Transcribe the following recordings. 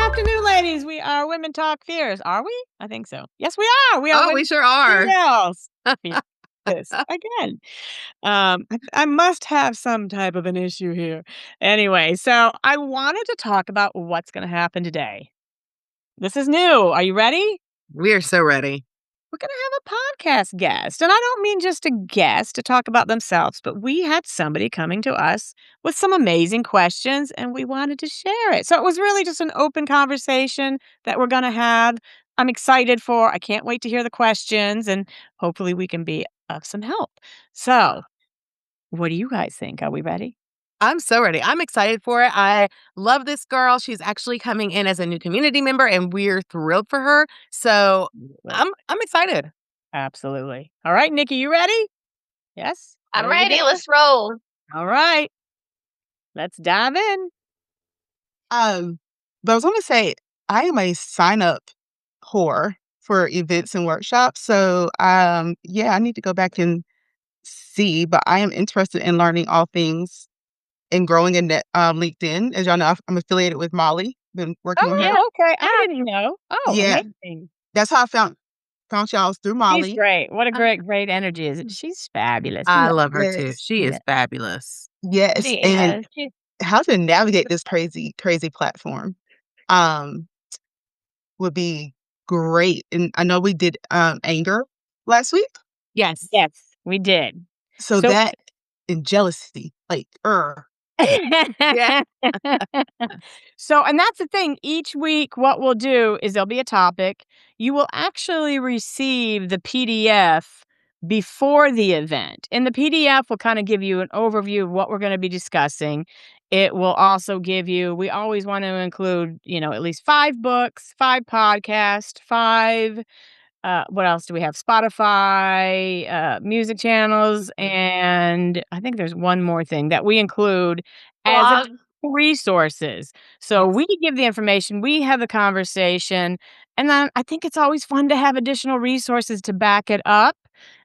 afternoon, ladies. We are Women Talk Fears. Are we? I think so. Yes, we are. We are Oh, Women we sure are. Females. This again. I must have some type of an issue here. Anyway, so I wanted to talk about what's going to happen today. This is new. Are you ready? We are so ready. We're going to have a podcast guest. And I don't mean just a guest to talk about themselves, but we had somebody coming to us with some amazing questions and we wanted to share it. So it was really just an open conversation that we're going to have. I'm excited for. I can't wait to hear the questions and hopefully we can be of some help. So, what do you guys think? Are we ready? I'm so ready. I'm excited for it. I love this girl. She's actually coming in as a new community member, and we're thrilled for her. So I'm excited. Absolutely. All right, Nikki, you ready? Yes? I'm ready. Let's roll. All right. Let's dive in. But I was going to say, I am a sign-up whore for events and workshops. So, yeah, I need to go back and see, but I am interested in learning all things and growing in LinkedIn. As y'all know, I'm affiliated with Molly. Been working with her. Yeah, okay. I didn't know. Oh, Yeah. amazing. That's how I found y'all through Molly. She's great. What a great energy is it? She's fabulous. I love her too. Yes. She is fabulous. Yes, She and is. how to navigate this crazy platform would be great. And I know we did anger last week. Yes. Yes, we did. So that and jealousy, like, Yeah. So, and that's the thing. Each week, what we'll do is there'll be a topic. You will actually receive the PDF before the event. And the PDF will kind of give you an overview of what we're going to be discussing. It will also give you, we always want to include, at least 5 books, 5 podcasts, 5 what else do we have? Spotify, music channels, and I think there's one more thing that we include as resources. So we give the information, we have the conversation, and then I think it's always fun to have additional resources to back it up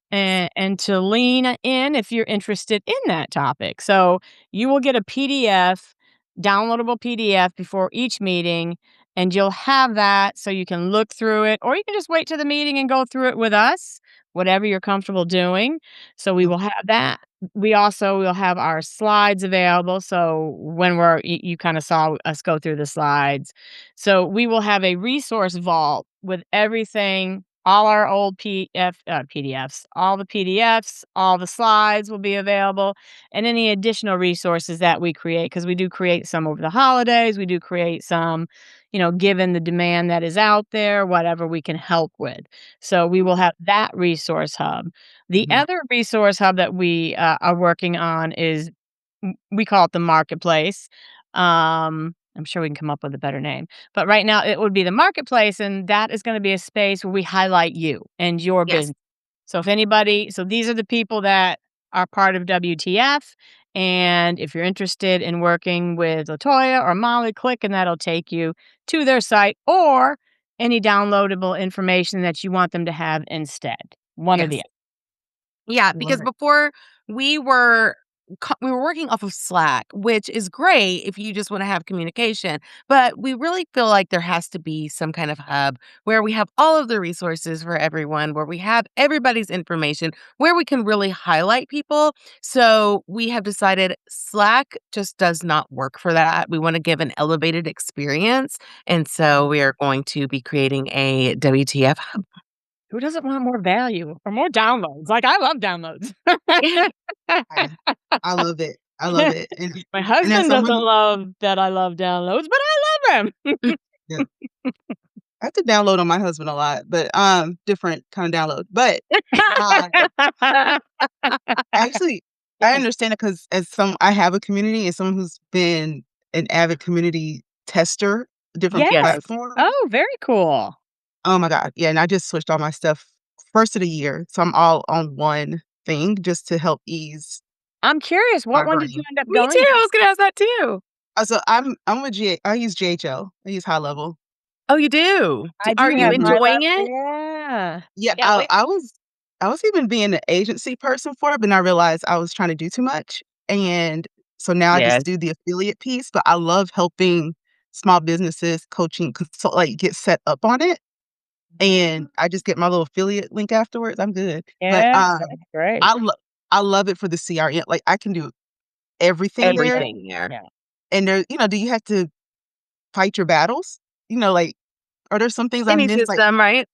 and to lean in if you're interested in that topic. So you will get a PDF, downloadable PDF before each meeting. And you'll have that so you can look through it, or you can just wait to the meeting and go through it with us, whatever you're comfortable doing. So we will have that. We also will have our slides available. So when you kind of saw us go through the slides. So we will have a resource vault with everything, all our old PDFs, all the PDFs, all the slides will be available, and any additional resources that we create, because we do create some over the holidays. We do create some, given the demand that is out there, whatever we can help with. So we will have that resource hub. The other resource hub that we are working on is, we call it the marketplace. I'm sure we can come up with a better name, but right now it would be the marketplace, and that is going to be a space where we highlight you and your business. So so these are the people that are part of WTF. And if you're interested in working with Latoya or Molly, click and that'll take you to their site or any downloadable information that you want them to have instead. One or the other. Yeah, because before we were working off of Slack, which is great if you just want to have communication, but we really feel like there has to be some kind of hub where we have all of the resources for everyone, where we have everybody's information, where we can really highlight people. So we have decided Slack just does not work for that. We want to give an elevated experience. And so we are going to be creating a WTF hub. Who doesn't want more value or more downloads? Like, I love downloads. I love it. I love it. And, my husband doesn't love that I love downloads, but I love him. Yeah. I have to download on my husband a lot, but different kind of download. But actually, I understand it because I have a community and someone who's been an avid community tester, different platforms. Oh, very cool. Oh my God. Yeah. And I just switched all my stuff first of the year. So I'm all on one thing just to help ease. I'm curious, what one did you end up going? Me too. I was going to ask that too. So I'm with I use GHL. I use High Level. Oh, you do? Are you enjoying it? Yeah. Yeah. I was even being an agency person for it, but I realized I was trying to do too much. And so now I just do the affiliate piece, but I love helping small businesses, coaching, consult like, get set up on it, and I just get my little affiliate link afterwards, I'm good. But, Yeah, that's great. I lo I love it for the CRM, like, I can do everything there, Everything there. Yeah. and there do you have to fight your battles? Like, are there some things I Any miss, like, system, right?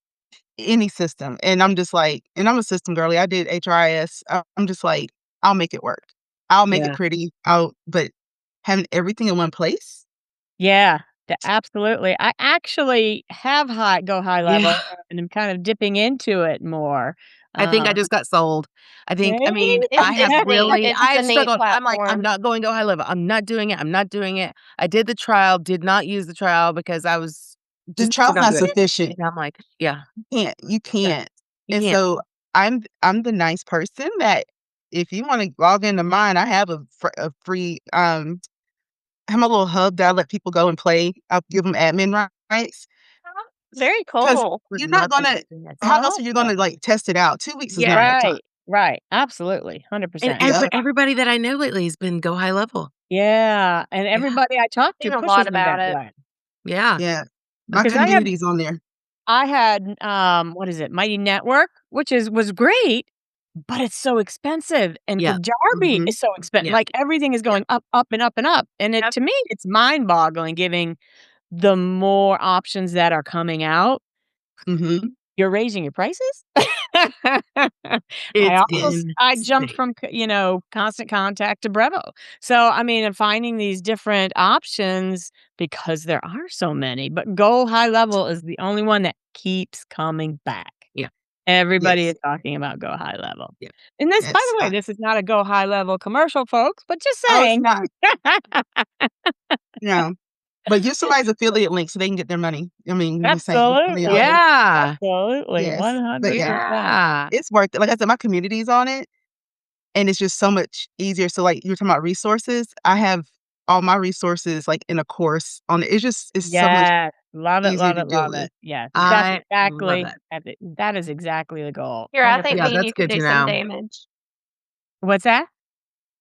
any system? And I'm just like and I'm a system girly, I did HRIS, I'm just like, "I'll make it work. I'll make it Yeah. pretty, but having everything in one place?" Yeah, absolutely. I actually have go high Yeah. level, and I'm kind of dipping into it more. I think I Um, just got sold. I mean, It's I have it's neat. really I It's a have neat struggled. I'm like, "I'm platform. not going go high level. I'm not doing it. I'm not doing it." I did the trial, did not use the trial because I was The just did trial's not not do it. sufficient. And I'm like, "Yeah, You yeah, can't. you And can't." so I'm the nice person that if you wanna log into mine, I have a free, I have a little hub that I let people go and play. I'll give them admin rights Very because cool. Would you're not not like gonna doing that. how else are you gonna, awesome. like, test it out? 2 weeks is Yeah. not enough time. Right, right. Absolutely, And 100%. Yeah, everybody that I know lately has been go high level. Yeah, and Yeah, everybody I talk to Seen a lot pushes me about that it. way yeah. yeah. My because community's on there. I had, what is it, Mighty Network, which was great, but it's so expensive, and Yeah, Kajabi Mhm, is so expensive. yeah, Like, everything is yeah. going up, up, and up, and up, and Yep. to me, it's mind-boggling giving the more options that are coming out, mhm. you're raising your prices? It's I jumped insane. from, Constant Contact to Brevo. So, I mean, I'm finding these different options because there are so many, but Go High Level is the only one that keeps coming back. Yeah, Everybody Yes, is talking about Go High Level. yeah. And this, by yes. the way, this is not a Go High Level commercial, folks, but just Oh, it's saying. not. No. But use somebody's affiliate link so they can get their money. I mean, I'm just saying. I mean, Absolutely. Yeah, Absolutely. yes. But yeah, 100%. yeah. it's worth it. Like I said, my community's on it. And it's just so much easier. So, like, you were talking about resources. I have all my resources, like, in a course on it. It's so much Yes. Love it, easier love to it, deal love with. it. Yes. That's I love exactly it. that is exactly the goal. Here, I think Yeah, 100%. me and that's you could good do to some know. damage. What's that?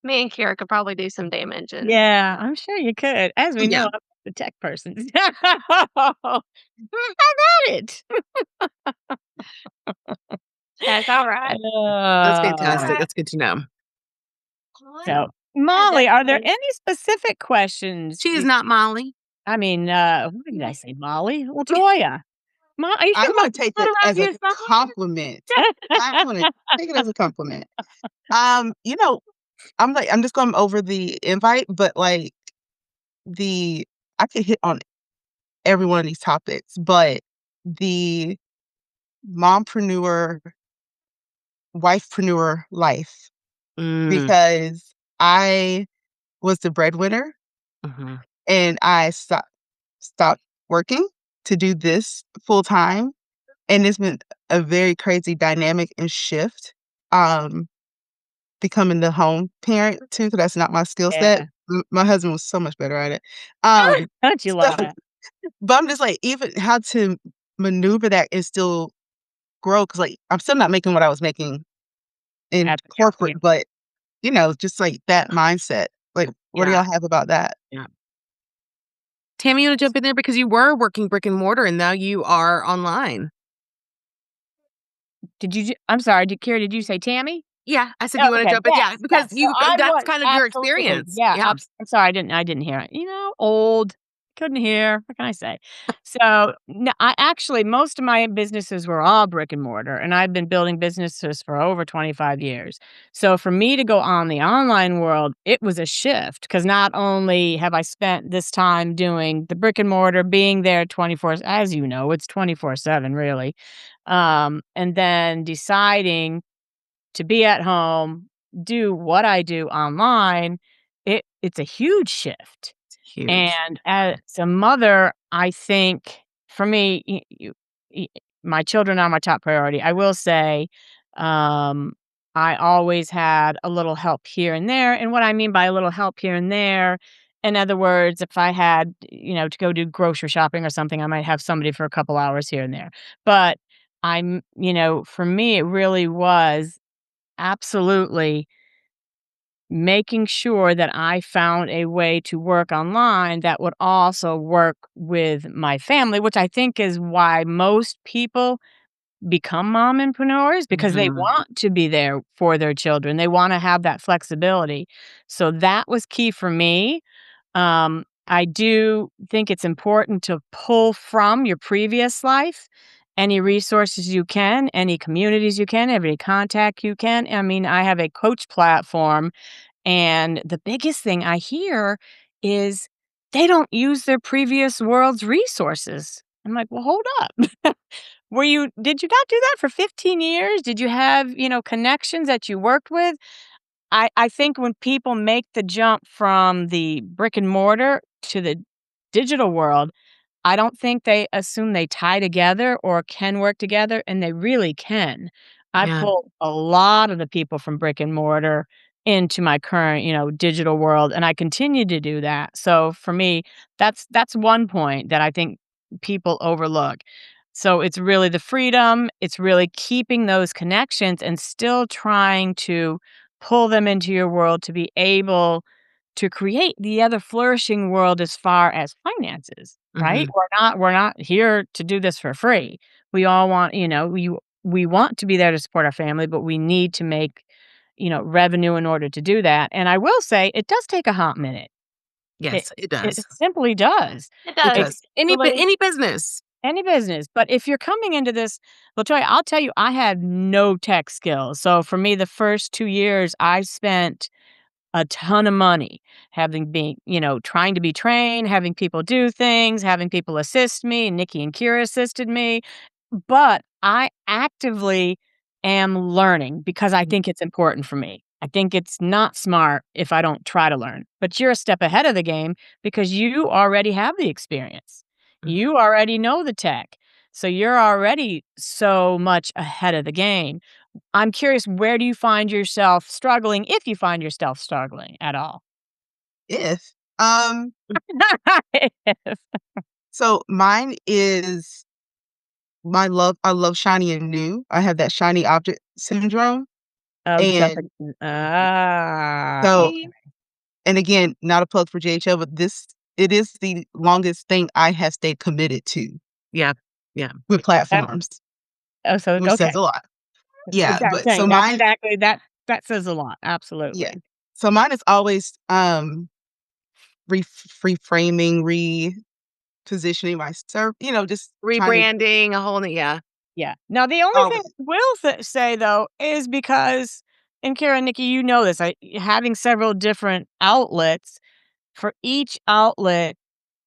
Me and Kira could probably do some damage and Yeah, I'm sure you could. As we Yeah. know, I'm the tech person. Have at it. that's all right. That's All fantastic. Uh, right. That's good to know. so, Well, yeah, Molly, are there definitely. any specific questions? She is not Molly. I mean, what did I say, Molly? Latoya. Are you I'm sure gonna Molly's take not that around as a here compliment. I'm somewhere? gonna take it as a compliment. You know, I'm just going over the invite, but, like, the I could hit on every one of these topics, but the mompreneur, wifepreneur life, Mm, because I was the breadwinner mhm, and I stopped working to do this full time, and it's been a very crazy dynamic and shift, um, becoming the home parent too, because that's not my skill set. Yeah. My husband was so much better at it. Um, Don't you so love it? but I'm just like, even how to maneuver that and still grow, because like, I'm still not making what I was making in At the yeah, corporate, but, just like that mindset. Like, what do yeah, y'all have about that? yeah. Tammy, you wanna jump in there because you were working brick and mortar and now you are online. did you I'm sorry, Kira, did you say Tammy? Yeah, I said Oh, you wanna okay, jump in. yes, Yeah, yes. because So you I that's was kind of your absolutely, experience. yeah, Yeah. I'm sorry, I didn't hear it. Old, couldn't hear. What can I say? So, no, I actually most of my businesses were all brick and mortar, and I've been building businesses for over 25 years. So for me to go on the online world, it was a shift because not only have I spent this time doing the brick and mortar, being there 24, as you know, it's 24/7 really. And then deciding to be at home, do what I do online, it's a huge shift. Huge. And as a mother, I think for me, y my children are my top priority. I will say, um, I always had a little help here and there, and what I mean by a little help here and there, in other words, if I had, to go do grocery shopping or something, I might have somebody for a couple hours here and there. But for me, it really was absolutely making sure that I found a way to work online that would also work with my family, which I think is why most people become mompreneurs because they Mhm. want to be there for their children. They want to have that flexibility. So that was key for me. I do think it's important to pull from your previous life any resources you can, any communities you can, every contact you can. I mean, I have a coach platform, and the biggest thing I hear is they don't use their previous world's resources. I'm like, well, hold up. Did you not do that for 15 years? Did you have, connections that you worked with? I think when people make the jump from the brick and mortar to the digital world, I don't think they assume they tie together or can work together, and they really can. I Yeah. pulled a lot of the people from brick and mortar into my current, digital world, and I continue to do that. So for me, that's one point that I think people overlook. So it's really the freedom, it's really keeping those connections and still trying to pull them into your world to be able to create the other flourishing world as far as finances, right? Mhm. We're not here to do this for free. We all want, we want to be there to support our family, but we need to make, revenue in order to do that. And I will say it does take a hot minute. It Yes, it it does. simply does. It It It does. does. Really. Any business. any business. But if you're coming into this, Latoya, I'll tell you, I had no tech skills. So for me, the first 2 years, I spent a ton of money having been, trying to be trained, having people do things, having people assist me. Nikki and Kira assisted me. But I actively am learning because I think it's important for me. I think it's not smart if I don't try to learn. But you're a step ahead of the game because you already have the experience. Mhm. You already know the tech. So you're already so much ahead of the game. I'm curious, where do you find yourself struggling, if you find yourself struggling at all? If, um, so mine is I love shiny and new. I have that shiny object syndrome, Oh, and so okay. and again, not a plug for JHL, but it is the longest thing I have stayed committed to Yeah. Yeah. with That platforms, oh, so which okay. says a lot. Yeah, I'm but so saying that's mine exactly that says a lot, yeah. absolutely. So mine is always, reframing, repositioning myself, just trying to Rebranding, a whole new yeah. Yeah. Now the only thing always. I will say though is because and Kara and Nikki, you know this, having several different outlets, for each outlet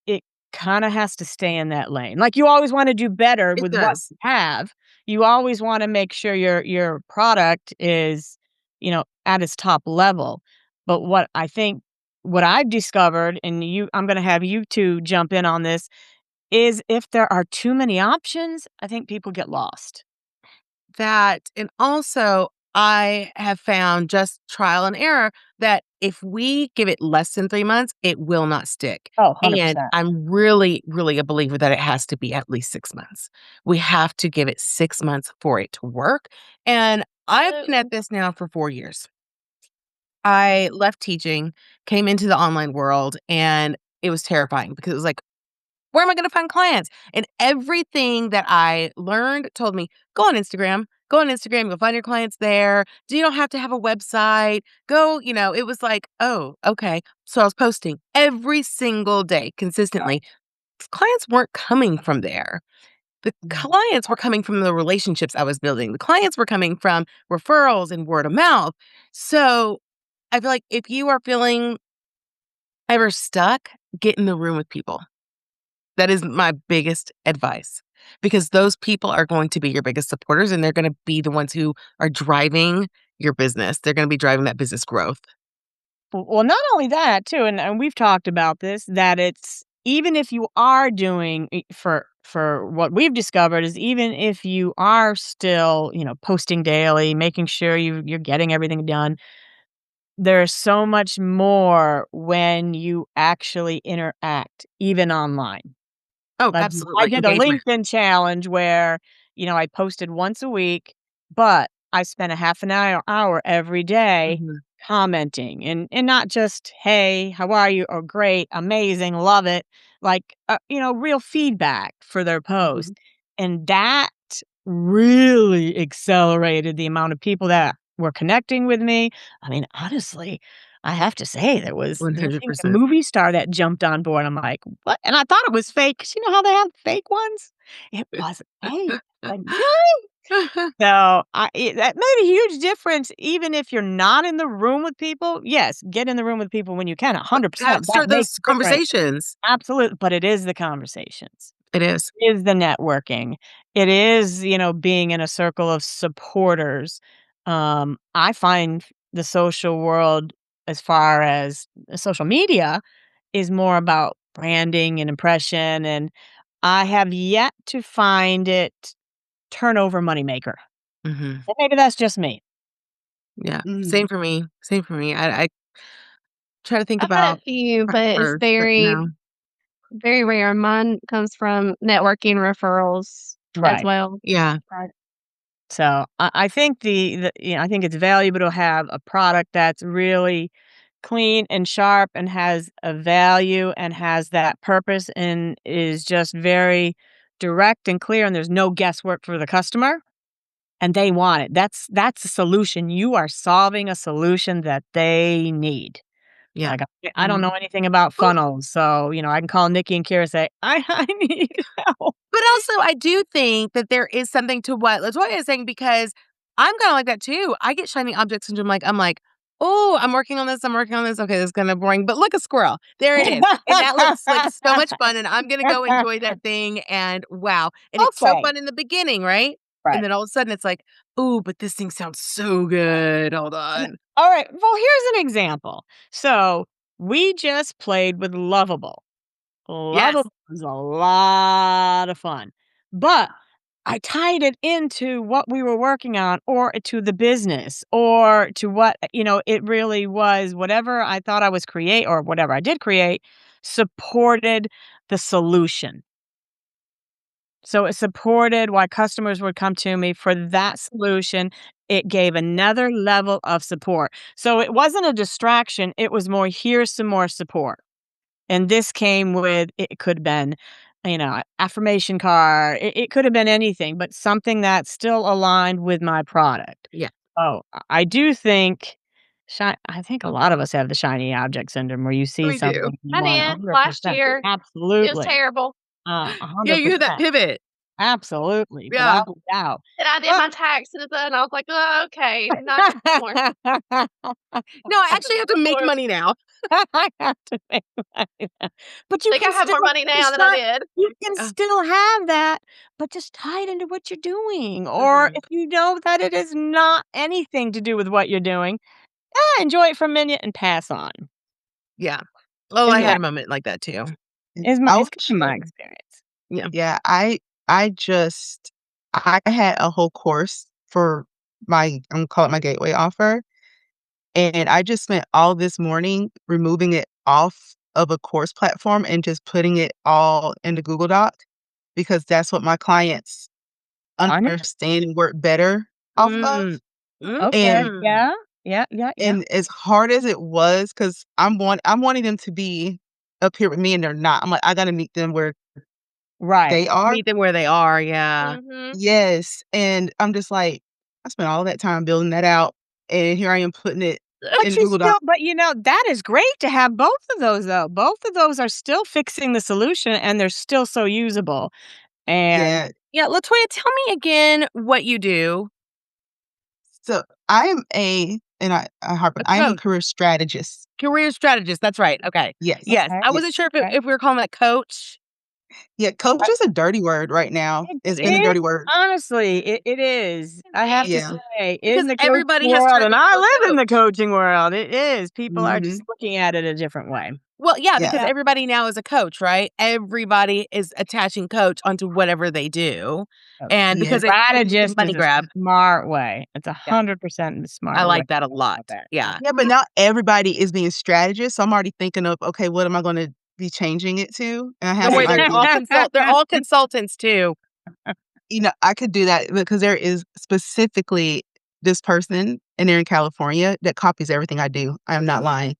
it kinda has to stay in that lane. Like, you always wanna do better It with what does. you have. You always wanna make sure your product is, at its top level. But what I've discovered, and I'm gonna have you 2 jump in on this, is if there are too many options, I think people get lost. That and also, I have found just trial and error that if we give it less than 3 months, it will not stick. Oh, And 100%. I'm really, really a believer that it has to be at least 6 months. We have to give it 6 months for it to work, and I've been at Absolutely. this now for 4 years. I left teaching, came into the online world, and it was terrifying because it was like, where am I gonna find clients? And everything that I learned told me, go on Instagram, you'll find your clients there. You don't have to have a website. It was like, oh, okay. So I was posting every single day consistently. Clients weren't coming from there. The Mhm. clients were coming from the relationships I was building. The clients were coming from referrals and word of mouth. So I feel like if you are feeling ever stuck, get in the room with people. That is my biggest advice because those people are going to be your biggest supporters and they're going to be the ones who are driving your business. They're going to be driving that business growth. Well, not only that too, and we've talked about this, that it's even if you are doing for what we've discovered is even if you are still, posting daily, making sure you're getting everything done, there's so much more when you actually interact, even online. Oh, Like, I absolutely. did a Engagement. LinkedIn challenge where, I posted once a week, but I spent a half an hour every day Mhm. commenting and not just, "Hey, how are you?" or "Great, amazing, love it." Like, real feedback for their post. Mhm. And that really accelerated the amount of people that were connecting with me. I mean, honestly, I have to say there was even a 100%. movie star that jumped on board. I'm like, "What?" And I thought it was fake 'cause you know how they have fake ones? It wasn't fake. Like, "Really?" So, that made a huge difference even if you're not in the room with people. Yes, get in the room with people when you can, Have 100%. That start makes those a difference. conversations. Absolutely, but it is the conversations. It is. It is the networking. It is, being in a circle of supporters. I find the social world as far as social media is more about branding and impression, and I have yet to find it turnover moneymaker. Mhm. But maybe that's just me. Yeah. Same Mhm. for me. Same for me. I try to think I've had a about few, but it's first, but very, no. very rare. Mine comes from networking referrals as Right. well. Yeah. Right. So I think I think it's valuable to have a product that's really clean and sharp and has a value and has that purpose and is just very direct and clear and there's no guesswork for the customer and they want it. That's a solution. You are solving a solution that they need. Yeah. Like I don't know Mhm. anything about Well, funnels, so I can call Nikki and Kira and say, I need help. but also, I do think that there is something to what Latoya is saying because I'm kinda like that too. I get shiny object syndrome, I'm like, "Oh, I'm working on this, I'm working on this. Okay, this is kinda boring, but look, a squirrel. There it is, and that looks like so much fun, and I'm gonna go enjoy that thing, and wow." And it's so Okay. fun in the beginning, right? And Right. then all of a sudden, it's like, "Ooh, but this thing sounds so good. Hold on." All right. Well, here's an example. So we just played with Lovable. Yes. Lovable was a lot of fun, but I tied it into what we were working on or to the business or to what, it really was whatever I thought I was create or whatever I did create supported the solution. So it supported why customers would come to me for that solution. It gave another level of support. So it wasn't a distraction. It was more, here's some more support. And this came with, it could have been, affirmation card. It could have been anything, but something that still aligned with my product. Yeah. Oh, I do think, I think a lot of us have the shiny object syndrome where you see We do. something you I want did last 100%. year. It was Absolutely. terrible. A Yeah, you had that 100%. pivot. Absolutely, Yeah. without a doubt. And I did But my taxes and I was like, "Oh, okay, not anymore." No, I actually have to make money now. I have to make money now. But you Think can I have still more money now than I did. you can Yeah. still have that, but just tie it into what you're doing, or Mhm. if you know that it is not anything to do with what you're doing, enjoy it for a minute and pass on, Yeah. Oh, is I had my a moment like that too. I is was kinda my experience. Yeah. Yeah, I had a whole course for I'm gonna call it my gateway offer, and I just spent all this morning removing it off of a course platform and just putting it all into Google Doc because that's what my clients I know. understand and work better off of. Mm. Okay. Mhm. Yeah. Yeah, yeah, yeah. And as hard as it was, because I'm wanting them to be up here with me and they're not. I'm like, I gotta meet them where Right. they are. Meet them where they are, yeah. Mhm. Yes, and I'm just like, I spent all that time building that out, and here I am putting it But in you Google still Docs. that is great to have both of those, though. Both of those are still fixing the solution, and they're still so usable, and Yeah, Yeah, Latoya, tell me again what you do. so I am I harp on A I am a coach, career strategist. career strategist, that's right, okay. Yes, Yes, okay, I yeah, wasn't sure if okay. if we were calling that coach. yeah, coach is a dirty word right now, is in a It dirty word. honestly, it is. It I have to is. Yeah, say, Because in the coaching everybody has world, turned and into I a live in the coach. coaching world, it is. People are just mhm, looking at it a different way. Well, yeah, because yeah, Yeah. everybody now is a coach, right? Everybody is attaching coach onto whatever they do, and yeah, because it's a Strategist money is a grab. smart way. It's Yeah, 100% the I smarter way like that a to go lot. about that. Yeah. Yeah. yeah, but now everybody is being strategists, so I'm already thinking of, "Okay, what am I gonna be changing it to?" And I have Don't some worry, ideas. they're all consultants too. I could do that because there is specifically this person and they're in California that copies everything I do. I am not lying.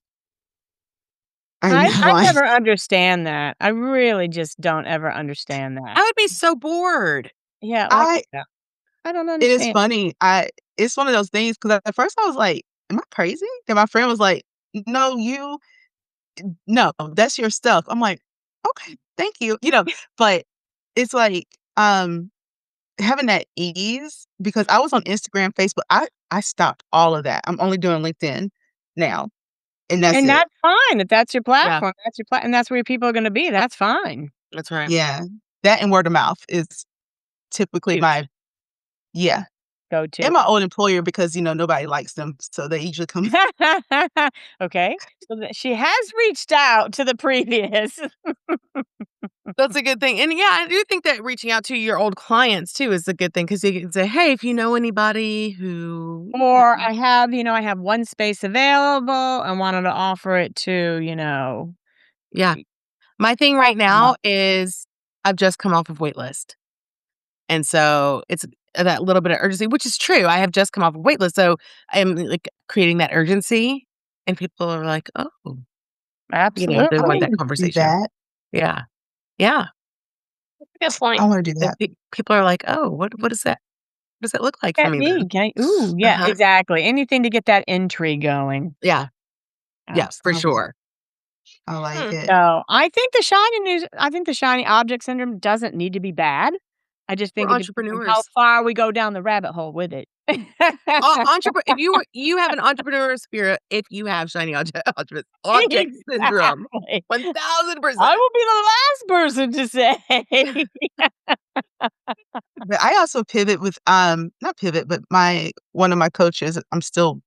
I am I not I lying. never understand that. I really just don't ever understand that. I would be so bored. Yeah, like, I yeah, I don't It is understand. funny. I It's one of those things because at first I was like, "Am I crazy?" And my friend was like, "No, no, that's your stuff." I'm like, "Okay, thank you." But it's like, having that ease because I was on Instagram, Facebook. I stopped all of that. I'm only doing LinkedIn now, and that's And it. that's fine if that's your Yeah, platform, that's your and that's where people are gonna be, that's fine. that's right. Yeah. That and word of mouth is typically Huge. my yeah. Go to. And my old employer because, nobody likes them, so they usually come. Okay, so she has reached out to the previous. That's a good thing. And yeah, I do think that reaching out to your old clients too is a good thing because you can say, hey, if you know anybody who, Or I have one space available, I wanted to offer it to, yeah. My thing right uh, now is I've just come off of waitlist. And so it's that little bit of urgency, which is true. I have just come off of waitlist. So I'm like creating that urgency and people are like, oh, they I want that absolutely. wanna do conversation. that. Yeah. Yeah. Good I point. wanna do that. People are like, oh, what is that? What does that look like for At me then? me, okay. Ooh, yeah, Uh-huh. exactly. Anything to get that intrigue going. Yeah. Yeah, for Absolutely. sure. I like Hmm. it. So, I think the shiny object syndrome doesn't need to be bad. I just We're think it depends on how entrepreneurs. far we go down the rabbit hole with it. If you have an entrepreneur spirit, if you have shiny object syndrome, Exactly. 1000%. I will be the last person to say. But I also pivot with, not pivot, but one of my coaches I'm still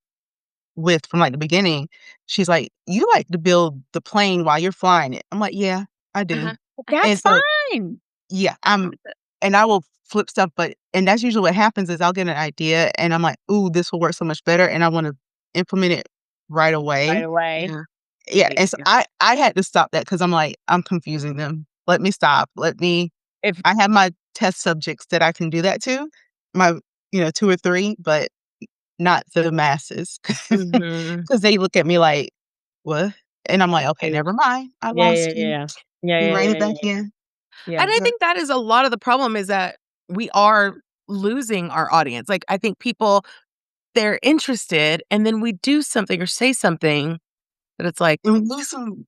with from, like, the beginning, she's like, "You like to build the plane while you're flying it." I'm like, "Yeah, I do." Uh-huh. And That's so fine. yeah, and I will flip stuff, and that's usually what happens is I'll get an idea and I'm like, "Ooh, this will work so much better," and I wanna implement it right Right away. away. Yeah. Yeah, Me and so too. I had to stop that because 'cause I'm like, "I'm confusing them. Let me stop. Let me." If I have my test subjects that I can do that to, my 2 or 3, but not the masses, Mhm. because they look at me like, "What?" And I'm like, "Okay, Huge. never mind. I Yeah, yeah, lost you. yeah. Yeah, You yeah, rein it yeah, back yeah, in." yeah. And I But think that is a lot of the problem is that we are losing our audience. Like, I think people, they're interested, and then we do something or say something that it's like, and we lose some.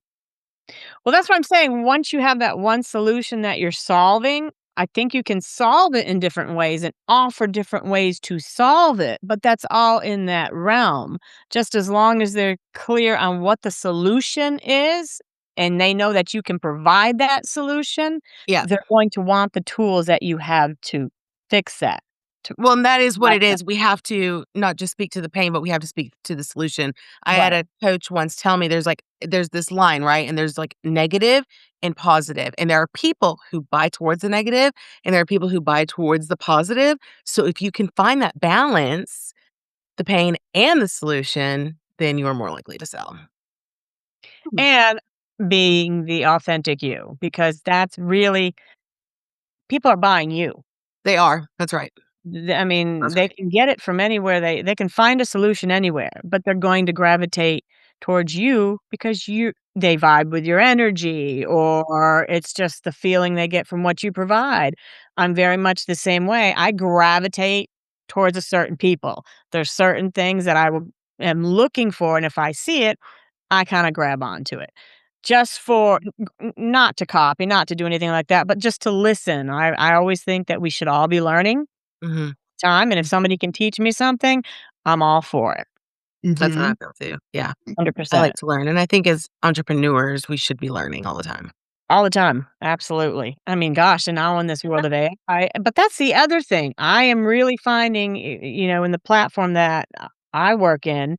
Well, that's what I'm saying. Once you have that one solution that you're solving, I think you can solve it in different ways and offer different ways to solve it. But that's all in that realm. Just as long as they're clear on what the solution is and they know that you can provide that solution, yeah. they're going to want the tools that you have to fix that. To Well, and that is what provide it that. is. We have to not just speak to the pain, but we have to speak to the solution. I had Right. a coach once tell me there's this line, right? And there's like negative and positive. And there are people who buy towards the negative and there are people who buy towards the positive. So if you can find that balance, the pain and the solution, then you are more likely to sell. And being the authentic you, because that's really people are buying you. They are. That's right. I mean, That's they right. can get it from anywhere. They can find a solution anywhere, but they're going to gravitate towards you because they vibe with your energy, or it's just the feeling they get from what you provide. I'm very much the same way. I gravitate towards a certain people. There's certain things that am looking for, and if I see it, I kind of grab onto it. Just for not to copy, not to do anything like that, but just to listen. I always think that we should all be learning Mhm. time, and if somebody can teach me something, I'm all for it. That's how I Mhm. feel too. Yeah. I 100%. like to learn. And I think as entrepreneurs, we should be learning all the time. All the time. Absolutely. I mean, gosh, and now in this world of AI, but that's the other thing. I am really finding, in the platform that I work in,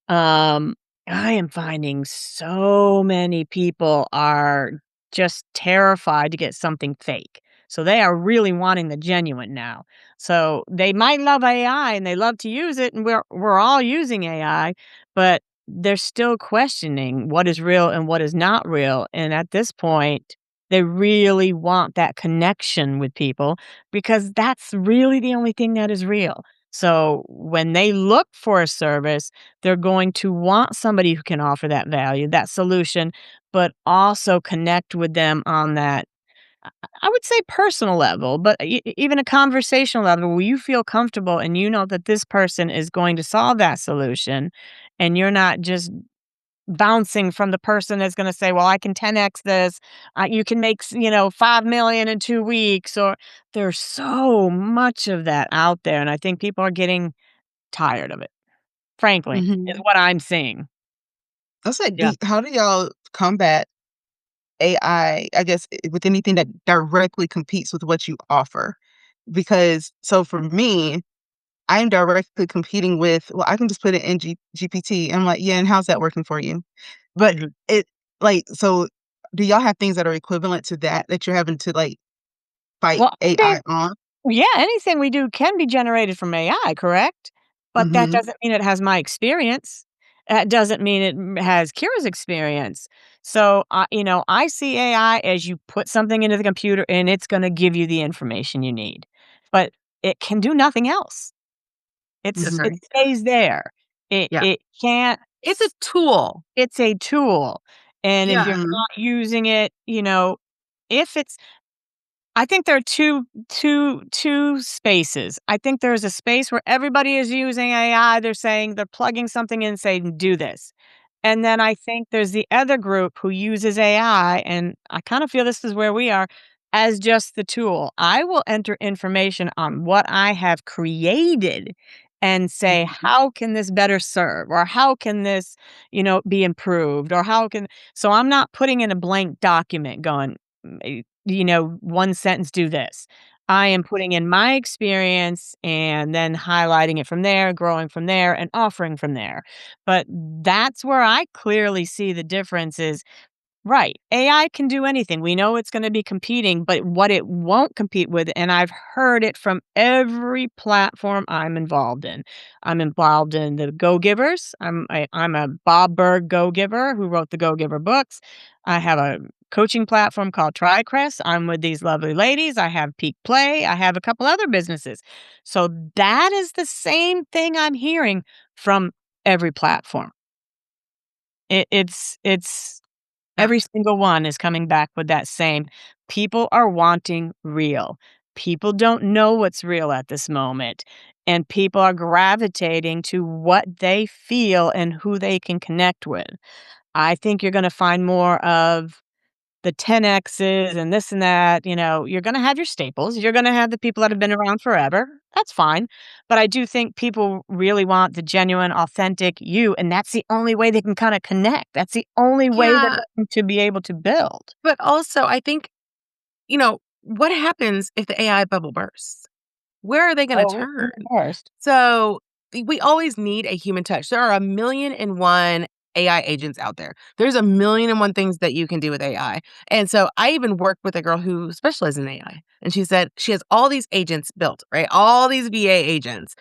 Um, I am finding so many people are just terrified to get something fake. So they are really wanting the genuine now. So they might love AI and they love to use it, and we're all using AI, but they're still questioning what is real and what is not real. And at this point, they really want that connection with people because that's really the only thing that is real. So when they look for a service, they're going to want somebody who can offer that value, that solution, but also connect with them on that, I would say personal level, but even a conversational level where you feel comfortable and you know that this person is going to solve that solution and you're not just bouncing from the person that's gonna say, "Well, I can 10x this. You can make 5 million in 2 weeks," or there's so much of that out there, and I think people are getting tired of it, frankly, is Mhm. what I'm seeing. I was like, Yeah. how do y'all combat AI, I guess, with anything that directly competes with what you offer? Because so for me, I'm directly competing with, well, I can just put it in GPT. I'm like, yeah, and how's that working for you? But Mhm. it like so do y'all have things that are equivalent to that you're having to like fight Well, I think AI on? yeah, anything we do can be generated from AI, correct? But that Mhm. doesn't mean it has my experience. That doesn't mean it has Kira's experience. So, I see AI as you put something into the computer and it's going to give you the information you need. But it can do nothing else. That's It right. stays there. Yeah. It can't It's a tool. it's a tool. And if you're Yeah. not using it, if it's I think there are two spaces. I think there's a space where everybody is using AI. They're saying they're plugging something in, saying, "Do this." And then I think there's the other group who uses AI, and I kind of feel this is where we are, as just the tool. I will enter information on what I have created and say, Mhm. "How can this better serve?" Or "How can this, be improved?" Or "How can" so I'm not putting in a blank document going, one sentence, do this. I am putting in my experience and then highlighting it from there, growing from there, and offering from there. But that's where I clearly see the difference is right. AI can do anything. We know it's going to be competing, but what it won't compete with, and I've heard it from every platform I'm involved in. I'm involved in the Go Givers. I'm a Bob Berg Go Giver who wrote the Go Giver books. I have a coaching platform called TriCrest. I'm with these lovely ladies. I have Peak Play. I have a couple other businesses. So that is the same thing I'm hearing from every platform. It's Yeah. every single one is coming back with that same, people are wanting real. People don't know what's real at this moment, and people are gravitating to what they feel and who they can connect with. I think you're gonna find more of the 10Xs and this and that, you're gonna have your staples. You're gonna have the people that have been around forever. That's fine. But I do think people really want the genuine, authentic you, and that's the only way they can kinda connect. That's the only way they're Yeah. going to be able to build. But also, I think, what happens if the AI bubble bursts? Where are they going to Oh, who's turn? first? So we always need a human touch. There are a million and one AI agents out there. There's a million and one things that you can do with AI. And so I even worked with a girl who specializes in AI. And she said she has all these agents built, right? All these VA agents,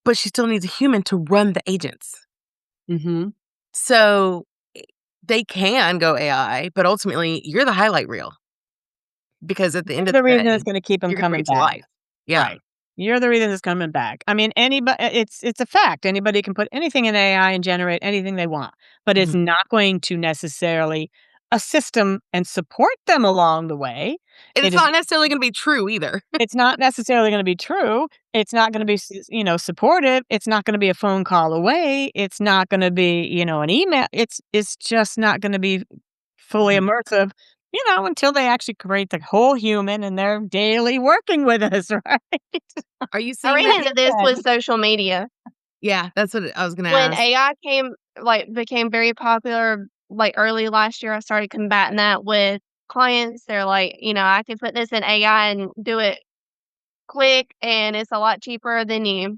but she still needs a human to run the agents. Mhm. So they can go AI, but ultimately you're the highlight reel because at the end of The the reason it's day, gonna keep 'em you're going to bring coming it to back. life. Yeah. Right. You're the reason it's coming back. I mean, anybody, it's a fact. Anybody can put anything in AI and generate anything they want, but it's Mhm. not going to necessarily assist them and support them along the way. And It it's is not necessarily going to be true either. it's not necessarily gonna be true. It's not gonna be supportive. It's not gonna be a phone call away. It's not gonna be, an email. It's just not gonna be fully Mhm. immersive, until they actually create the whole human and they're daily working with us, right? Are you I seeing ran that? into this Good. with social media. Yeah, that's what I was gonna When ask. AI became very popular, like, early last year, I started combating that with clients. They're like, "I can put this in AI and do it quick, and it's a lot cheaper than you."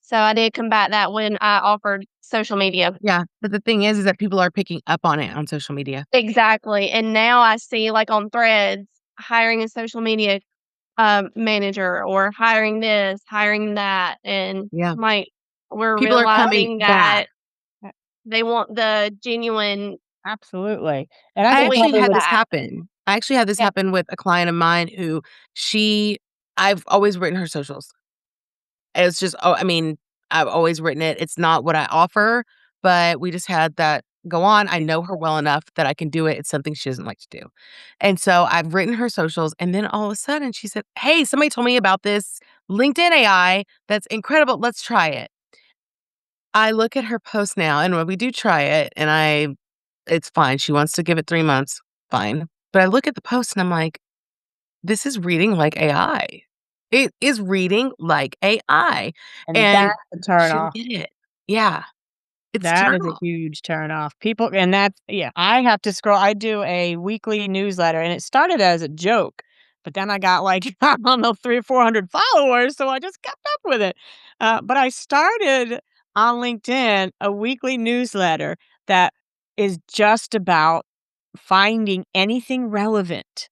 So I did combat that when I offered social media. Yeah, but the thing is that people are picking up on it on social media. Exactly, and now I see, like, on Threads, hiring a social media, manager or hiring this, hiring that, and, Yeah. like, we're People are coming realizing back. that they want the genuine Absolutely, and I I think voice actually probably had with this back. happen. I actually had this yeah, happen with a client of mine who she I've always written her socials. It's just, I mean, I've always written it. It's not what I offer, but we just had that go on. I know her well enough that I can do it. It's something she doesn't like to do. And so I've written her socials. And then all of a sudden she said, "Hey, somebody told me about this LinkedIn AI that's incredible. Let's try it." I look at her post now, and when we do try it, and it's fine. She wants to give it 3 months, fine. But I look at the post and I'm like, this is reading like AI. It is reading like AI, And and that's a turn she'll off. get it. Yeah, it's a That turn is a off. huge turn off. People and that's yeah, I have to scroll. I do a weekly newsletter and it started as a joke, but then I got like, I don't know, 3 or 400 followers, so I just kept up with it. But I started on LinkedIn a weekly newsletter that is just about finding anything relevant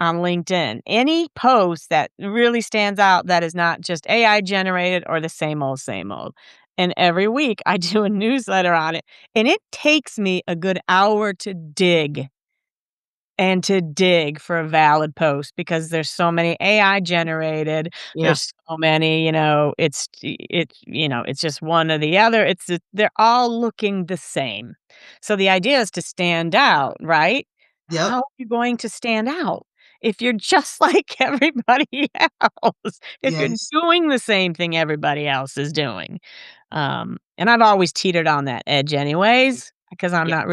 on LinkedIn. Any post that really stands out that is not just AI generated or the same old, same old. And every week I do a newsletter on it. And it takes me a good hour to dig and to dig for a valid post because there's so many AI generated. Yeah, There's so many, it's just one or the other. They're all looking the same. So the idea is to stand out, right? Yep. How are you going to stand out if you're just like everybody else? If you're Yes. doing the same thing everybody else is doing. And I've always teetered on that edge anyways, because yeah,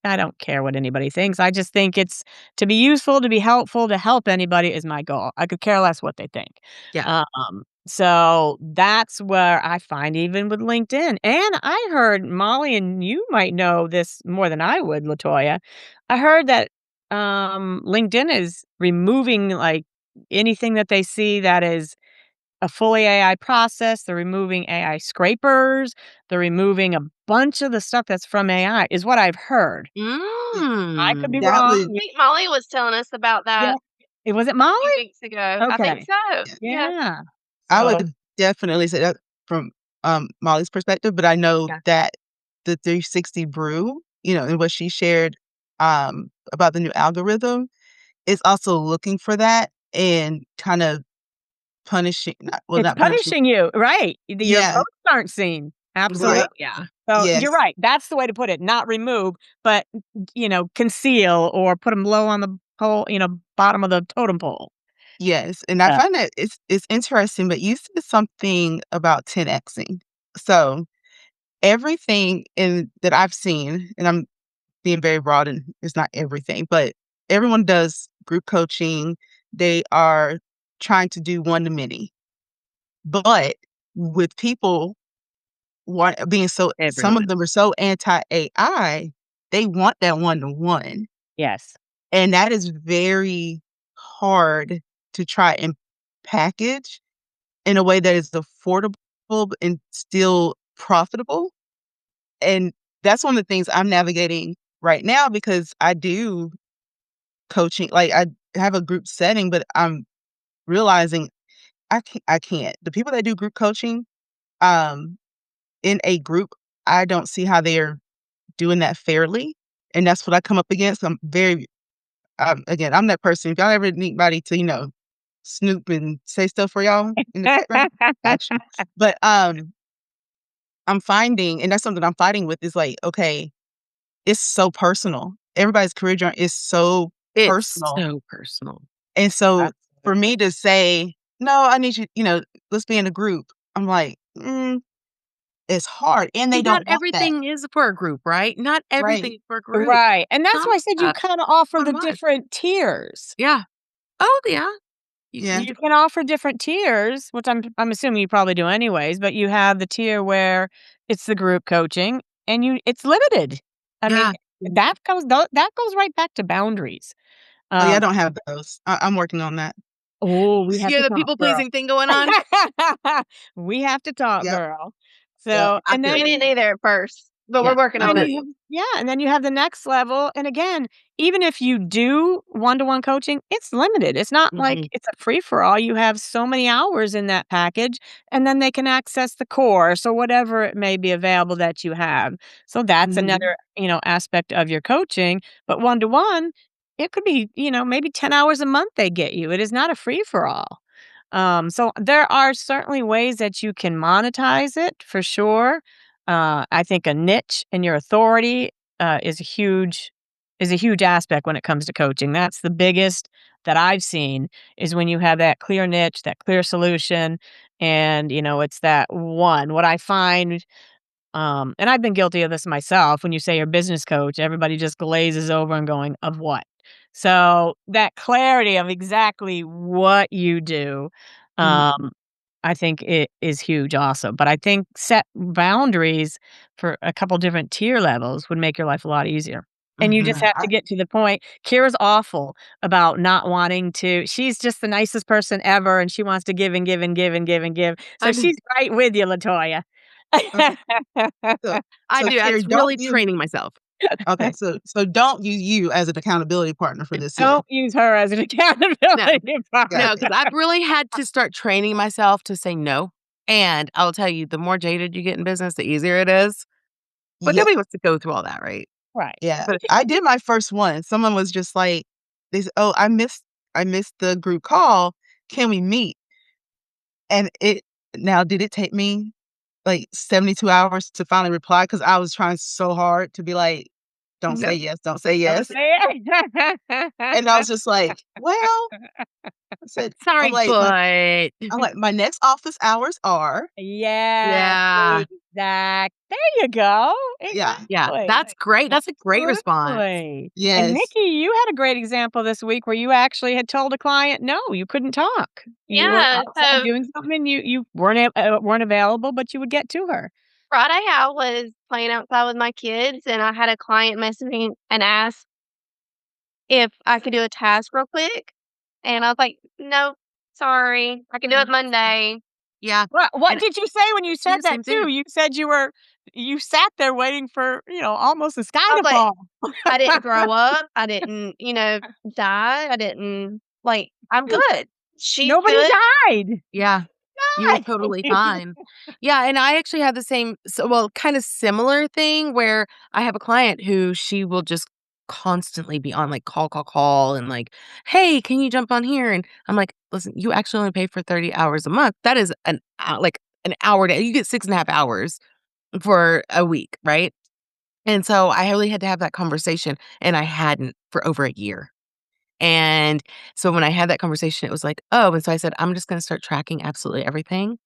I don't care what anybody thinks. I just think it's to be useful, to be helpful, to help anybody is my goal. I could care less what they think. yeah. So that's where I find even with LinkedIn. And I heard Molly, and you might know this more than I would, Latoya. I heard that LinkedIn is removing like anything that they see that is a fully AI process. They're removing AI scrapers. They're removing a bunch of the stuff that's from AI, is what I've heard. I could be Mm. That wrong. would I think Molly was telling us about Yeah. that Was it a Molly? few weeks ago. I think Okay. so. yeah, Yeah. Yeah. I So would definitely say that from, Molly's perspective, but I know Yeah. that the 360 brew, and what she shared, about the new algorithm is also looking for that and kind of punishing it's not punishing. punishing you, right? Your Yeah, posts aren't seen. right. Absolutely. Yeah. So you're Yes. right. That's the way to put it. Not remove, but conceal or put them low on the pole, bottom of the totem pole. Yes, and I Uh, find that it's interesting, but you said something about 10Xing. So, everything in that I've seen, and I'm being very broad and it's not everything, but everyone does group coaching. They are trying to do one to many. But with people being some of Everyone. them are so anti-AI, they want that one to one. yes. And that is very hard to try and package in a way that is affordable and still profitable. And that's one of the things I'm navigating right now because I do coaching. Like I have a group setting, but I'm realizing I can't. The people that do group coaching, um, in a group, I don't see how they're doing that fairly. And that's what I come up against. I'm very again, I'm that person. If y'all ever need anybody to, snoop and say stuff for y'all in the background, got you. But I'm finding, and that's something I'm fighting with, is like, okay, it's so personal. Everybody's career journey is so It's personal. so personal. And so for Absolutely. me to say, no, I need you, let's be in a group. I'm like, it's hard. And they And not don't want that. everything is for a group, right? Not everything Right. is for a group. Right. And that's Some why I said you stuff kinda offer one the on one. different tiers. Yeah. Oh, yeah. You Yeah. can You can offer different tiers, which I'm assuming you probably do anyways, but you have the tier where it's the group coaching and it's limited. I mean, yeah. that goes right back to boundaries. Oh yeah, I Um, don't have those. I'm working on that. we have You to have the talk, people girl. pleasing thing going on? We have to talk, Yep. girl. Yep. So, I and feel We then you. didn't either at first, but Yeah. we're working and I on then it. feel you have yeah, and then you have the next level, and again, even if you do one-to-one coaching, it's limited. It's not like Mhm. it's a free-for-all. You have so many hours in that package, and then they can access the course or whatever it may be available that you have. So that's Mhm. another, aspect of your coaching, but one-to-one, it could be, maybe 10 hours a month they get you. It is not a free-for-all. So there are certainly ways that you can monetize it for sure. I think a niche and your authority is a huge aspect when it comes to coaching. That's the biggest that I've seen is when you have that clear niche, that clear solution, and it's that one. What I find and I've been guilty of this myself. When you say you're a business coach, everybody just glazes over and going, of what? So that clarity of exactly what you do, Mhm. um, I think it is huge also. But I think set boundaries for a couple different tier levels would make your life a lot easier. And you just Mhm. Yeah, have to get to the point. Kira's awful about not wanting to. She's just the nicest person ever, and she wants to give and give and give and give and give. So I'm she's right with you, Latoya. okay. So I so do. Carrie, It's don't really use training myself. okay, so don't use you as an accountability partner for this then. Don't use her as an No. accountability partner. No, Got because it. I've really had to start training myself to say no. And I'll tell you, the more jaded you get in business, the easier it is. But Yeah, nobody wants to go through all that, right? Right. yeah. But I did my first one. Someone was just like, they said, "Oh, I missed the group call. Can we meet?" And did it take me like 72 hours to finally reply? Because I was trying so hard to be like, "Don't say no. yes, don't say Don't yes." say it. And I was just like, "Well," I said, I'm Sorry, like, but I'm like, "My next office hours are." Yes, yeah. there you go. Yeah. Yeah. Exactly. That's great. That's a great response. Absolutely. And Yes. Nikki, you had a great example this week where you actually had told a client, no, you couldn't talk. You were Yeah, outside so doing something and you weren't available, but you would get to her. Friday, I was playing outside with my kids, and I had a client message me and ask if I could do a task real quick, and I was like, "Nope, sorry, I can do it Mhm. Monday." Yeah. What And did you say when you do said the that same thing. too? You said you sat there waiting for, almost the sky I was to like, fall. "I didn't throw up, I didn't, die, I didn't I'm good. She's Nobody good." died. Yeah. You were totally fine. Yeah, and I actually had the same kind of similar thing where I have a client who she will just constantly be on like call, call, call and like, "Hey, can you jump on here?" And I'm like, "Listen, you actually only pay for 30 hours a month. That is an hour day. You get 6.5 hours for a week, right?" And so I really had to have that conversation and I hadn't for over a year. And so when I had that conversation, it was like, "Oh," and so I said, "I'm just gonna start tracking absolutely everything."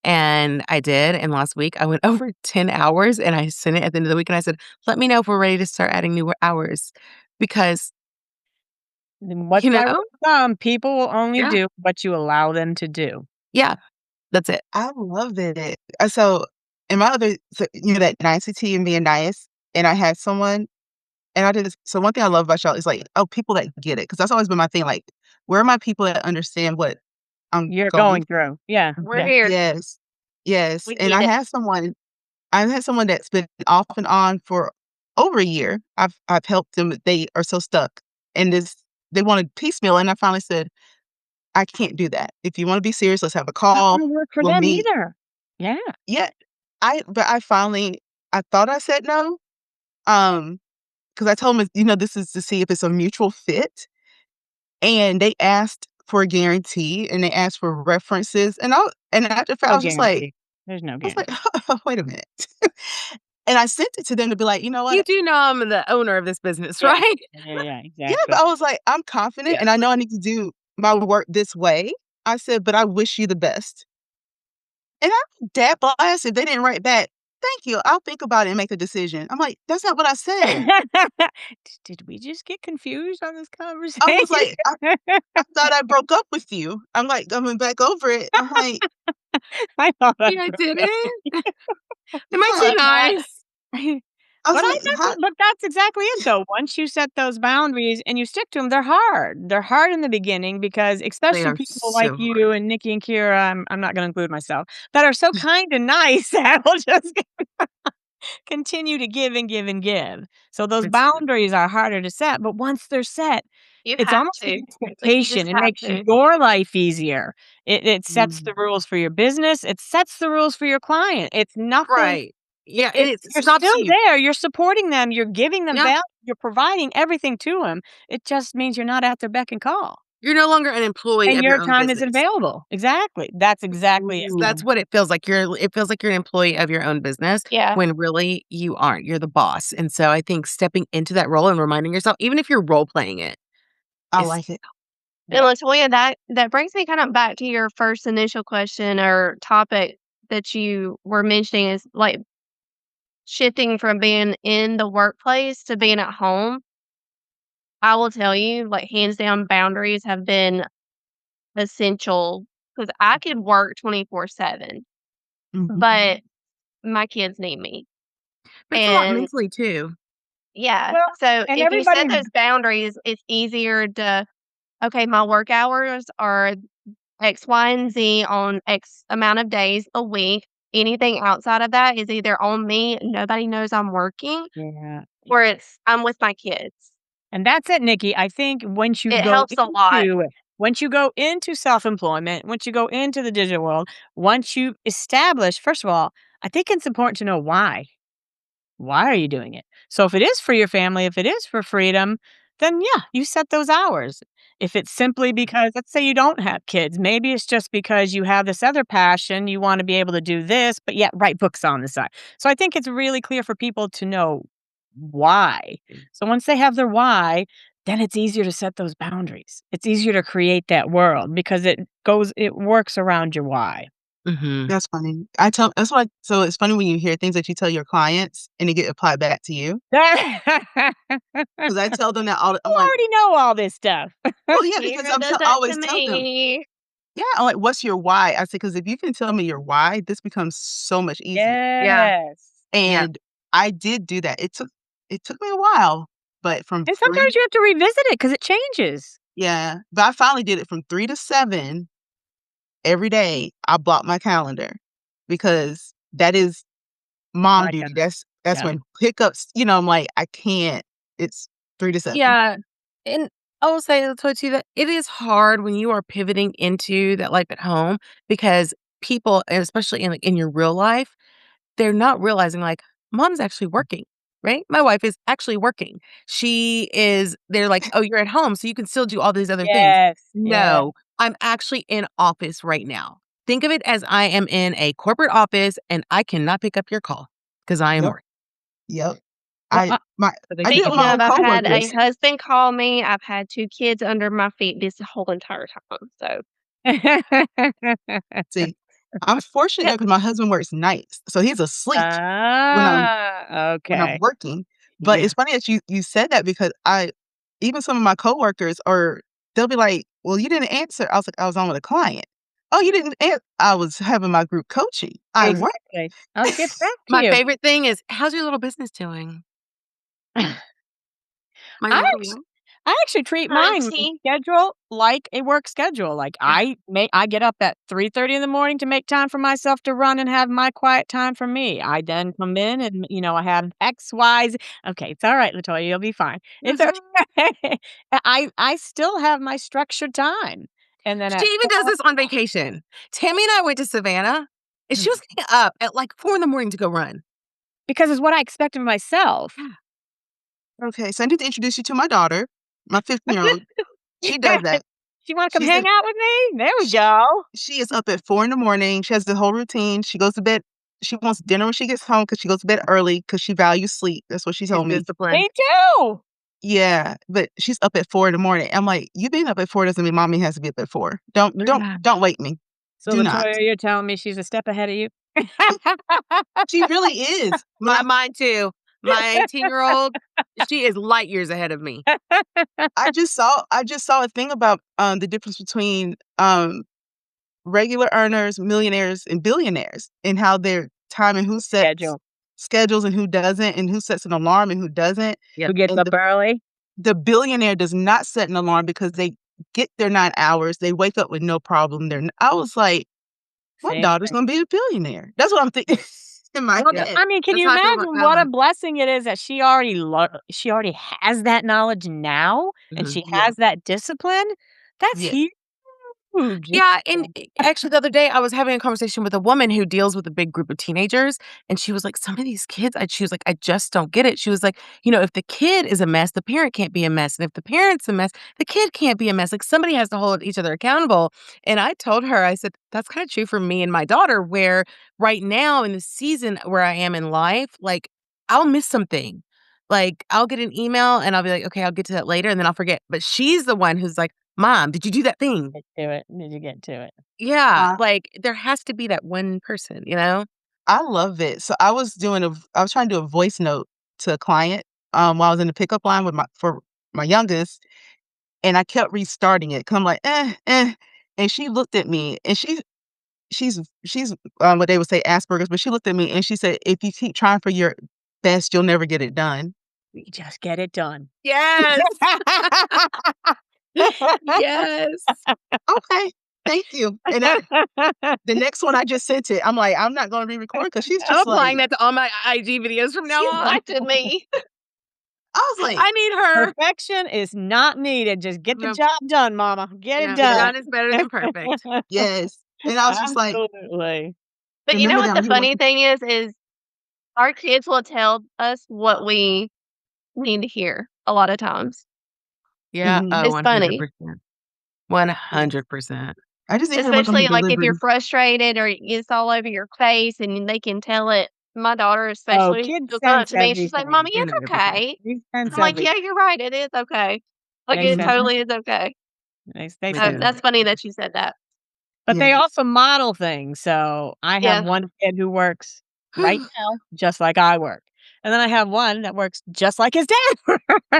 And I did, and last week I went over 10 hours and I sent it at the end of the week and I said, "Let me know if we're ready to start adding new hours." Because, Then you what's my rule know of thumb? People will only Yeah, do what you allow them to do. yeah, that's it. I love it. So in my other that nicety and being nice, and I had someone and I did this so one thing I love about y'all is, like, oh, people that get it, because that's always been my thing, like, where are my people that understand what I'm You're going going through. Yeah, We're yeah. here. Yes. Yes, We and get it. I had someone that's been off and on for over a year. I've helped them, they are so stuck in this they wanted piecemeal, and I finally said, "I can't do that. If you wanna be serious, let's have a Not call. gonna work for We'll them meet." either. Yeah. Yeah. I thought I said no, because I told 'em, "This is to see if it's a mutual fit," and they asked for a guarantee, and they asked for references, and after I No was just like guarantee. There's no I was like, guarantee. "Wait a minute." And I sent it to them to be like, "You know You what?" do know I'm the owner of this business, Yeah. right? Yeah, Yeah, but exactly. I was like, "I'm confident, Yeah. and I know I need to do my work this way." I said, "But I wish you the best." And I'm dead blast if they didn't write back, "Thank you, I'll think about it and make a decision." I'm like, "That's not what I said." Did we just get confused on this I was conversation? like, "I thought I broke up with you." I'm like, going back over it. I'm like, I thought I Yeah, I broke did up. it. Am I too "Yeah." But nice? I was but I like, "How?" but that's exactly it though. Once you set those boundaries and you stick to them, they're hard. They're hard in the beginning because They especially are people like so hard. you and Nikki and Kira, I'm not gonna include myself, that are so kind and nice that will just continue to give and give and give. So those It's boundaries are harder to set, but once they're set, You it's have almost an to. It's like you expectation. just It have makes to. your life easier. It sets Mm. the rules for your business. It sets the rules for your client. It's nothing. Right. Yeah, and it You're stops still you. there. You're supporting them. You're giving them Yeah. value. You're providing everything to them. It just means you're not at their beck and call. You're no longer an employee And of your your own time isn't business. available. Exactly. That's exactly it. That's what it feels like. It feels like you're an employee of your own business Yeah. when really you aren't. You're the boss. And so I think stepping into that role and reminding yourself, even if you're role playing it, I is like it. And Latoya, that brings me kind of back to your first initial question or topic that you were mentioning is like shifting from being in the workplace to being at home. I will tell you, like hands down, boundaries have been essential because I could work 24/7, Mhm. but my kids need me. but it's a lot And mentally too. yeah, Well, so and if you everybody set those boundaries, it's easier to, okay, my work hours are X, Y, and Z on X amount of days a week. Anything outside of that is either on me, nobody knows I'm working, Yeah. or it's I'm with my kids. And that's it, Nikki. I think It helps a lot. once you go into self-employment, once you go into the digital world, once you establish, first of all, I think it's important to know why. Why are you doing it? So if it is for your family, if it is for freedom, then yeah, you set those hours. If it's simply because, let's say you don't have kids, maybe it's just because you have this other passion, you want to be able to do this, but yet write books on the side. So I think it's really clear for people to know why. So once they have their why, then it's easier to set those boundaries. It's easier to create that world because it works around your why. Mhm. That's funny. I tell that's why so it's funny when you hear things that you tell your clients and they get applied back to you. Because I tell them that all the I'm You like, already know all this stuff. "Well, yeah," because Kira does I that to always tell them. me. Yeah, I'm like, "What's your why?" I said, "Because if you can tell me your why, this becomes so much easier." Yeah. Yes. Yeah. And I did do that. It took me a while, but from And 3 sometimes you have to revisit it because it changes. yeah, but I finally did it from 3 to 7 every day. I blocked my calendar because that is mom I duty. get it. That's Yeah. when hiccups, I'm like, I can't. It's 3 to 7. Yeah. And I will say, too, that it is hard when you are pivoting into that life at home because people, and especially in your real life, they're not realizing like mom's actually working, right? My wife is actually working. They're like, oh, you're at home, so you can still do all these other things. Yes. Yeah. No, I'm actually in office right now. Think of it as I am in a corporate office and I cannot pick up your call because I am Yep, working. yep. Well, I my So they I did it with Speaking my of, own I've had a coworkers. husband call me. I've had 2 kids under my feet this whole entire time, so See, I'm fortunate because my husband works nights, so he's asleep when I'm Okay. working. But Yeah. it's funny that you said that because I even some of my coworkers are they'll be like, "Well, you didn't answer." I was like, "I was on with a client." "Oh, you didn't I was having my group coaching." I work. Exactly. I'll get back to my you. favorite thing is, how's your little business doing? My I little actually one. I actually treat mine hunty. schedule like a work schedule. Like Yeah. I get up at 3:30 in the morning to make time for myself to run and have my quiet time for me. I then come in and I have X, Y, Z. Okay, it's all right, Latoya, you'll be fine. It's okay. I still have my structured time. And then She at even does 4 this on vacation. Tammy and I went to Savannah, and she was getting up at, like, 4 in the morning to go run. because it's what I expect of myself. Yeah. Okay, so I need to introduce you to my daughter, my 15-year-old. She does that. You wanna come She's hang in out with me? There we sh go. she is up at 4 in the morning. She has the whole routine. She goes to bed she wants dinner when she gets home because she goes to bed early because she values sleep. That's what she She's told me. disciplined. Me too. Yeah, but she's up at 4 in the morning. I'm like, "You being up at 4 doesn't mean mommy has to be up at 4. Don't don't Yeah. don't wake me. So Do not." Latoya, you're telling me she's a step ahead of you? She really is. Mine too. My 18-year-old, she is light years ahead of me. I just saw a thing about, the difference between, regular earners, millionaires, and billionaires, and how their time and who sets Schedule. schedules and who doesn't, and who sets an alarm and who doesn't. Who gets And up early? the billionaire does not set an alarm because they get their 9 hours, they wake up with no problem. I was like, "My Same daughter's thing. gonna be a billionaire." That's what I'm thinking in my Well, Yep. head. I mean, can That's you how I feel about imagine what a Bella. blessing it is that she already has that knowledge now, and Mhm. she Yeah, has that discipline? That's yeah. huge. Huge. Yeah, and actually the other day I was having a conversation with a woman who deals with a big group of teenagers, and she was like, "Some of these kids," she was like, "I just don't get it." She was like, "If the kid is a mess, the parent can't be a mess, and if the parent's a mess, the kid can't be a mess. Like somebody has to hold each other accountable." And I told her, I said, "That's kind of true for me and my daughter, where right now in the season where I am in life, like I'll miss something." Like I'll get an email and I'll be like, "Okay, I'll get to that later," and then I'll forget. But she's the one who's like, "Mom, did you do that thing?" Get to it. Did you get to it? Yeah, Uh, like, there has to be that one person, you know? I love it. So I was trying to do a voice note to a client, while I was in the pickup line with my youngest, and I kept restarting it 'cause I'm like, eh," and she looked at me, and she's, what they would say Asperger's, but she looked at me and she said, "If you keep trying for your best, you'll never get it done." We just get it done. Yes! Yes! Okay, thank you. And the next one I just sent it. I'm like, I'm not gonna re-record because she's I'm just applying like that to all my IG videos from now She's on. watching me. I was like, I need her. Perfection is not needed. Just get the No, job done, mama. Get it no, done. done is better than perfect. yes. And I was just like, Absolutely. But you know remember what that the when you were funny thing is our kids will tell us what we need to hear a lot of times. Yeah, mhm, oh, It's funny, 100%. yes. 100%. I just need her to work on her especially, like, if you're delivery. frustrated or it's all over your face and they can tell it. My daughter Oh, especially, kids she'll come up sense to me and she's like, everything. "Mommy, They it's know everything. okay." They sense I'm like, "Yeah, everything. you're right, it is okay." Like, They it sense Mhm. totally is okay. they They sense do. That's funny that you said that. But they Yes. also model things. So I have Yeah. one kid who works right now just like I work. And then I have one that works just like his dad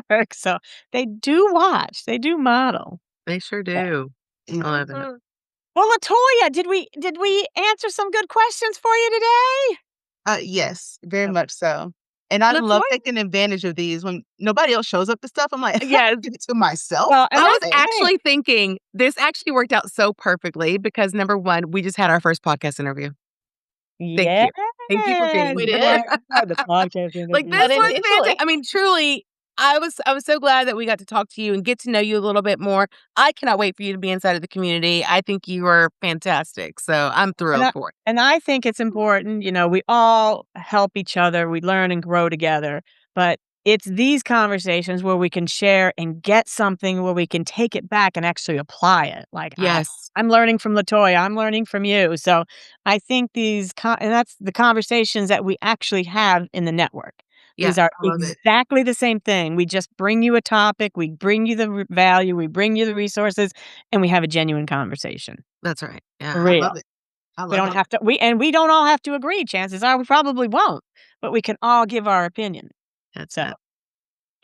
works. So they do watch, they do model. They sure So, do. I Yeah. love it. Mhm. well, Latoya, did we answer some good questions for you today? Yes, very Oh, much so. And I love Latoya, taking advantage of these when nobody else shows up to stuff. I'm like, Yes. give it to myself. well, and I was that's the Okay. thing. actually thinking this actually worked out so perfectly because number 1, we just had our first podcast interview. Thank Yes, you. Thank you for being We you here. did. are the podcast Like, interview. this was fantastic. Unintentionally. I mean, truly, I was so glad that we got to talk to you and get to know you a little bit more. I cannot wait for you to be inside of the community. I think you are fantastic, so I'm And thrilled I for it. and I think it's important, we all help each other, we learn and grow together, but it's these conversations where we can share and get something where we can take it back and actually apply it. Like, Yes. I'm learning from Latoya, I'm learning from you. So I think and that's the conversations that we actually have in the network. Yeah, These are I love it. exactly the same thing. We just bring you a topic, we bring you the value, we bring you the resources, and we have a genuine conversation. That's right. For Yeah. I real. love it. I We love don't it. have to we don't all have to agree, chances are we probably won't, but we can all give our opinion. That's So, it.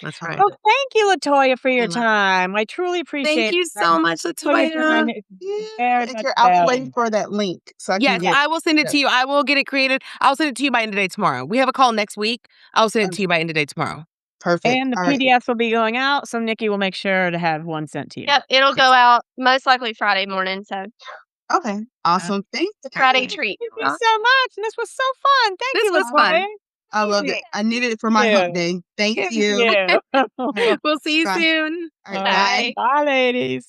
That's I right. love well, it. thank you, Latoya, for I your love it. time. I truly Thank appreciate you it. I so much, know your Latoya. time is Yeah. very And much Kara, I'll be waiting valuable. for that link so I can Yes, Yes. get I will send it it. to you. I will get it created. I'll send it to you by end of day tomorrow. We have a call next week. I'll send it Um, to you by end of day tomorrow. perfect. And the All right. PDFs will be going out, so Nikki will make sure to have one sent to you. Yep, it'll go out most likely Friday morning, so Okay. Uh, Awesome. Thank it's a Friday you. treat. thank you so much, and this was so fun. Thank This you, was Latoya. fun. I love Thank it. I needed it for my hump you. day. Thank Thank you. you. All right. We'll see you Bye. soon. All right. All right. Bye. Bye. Bye, ladies.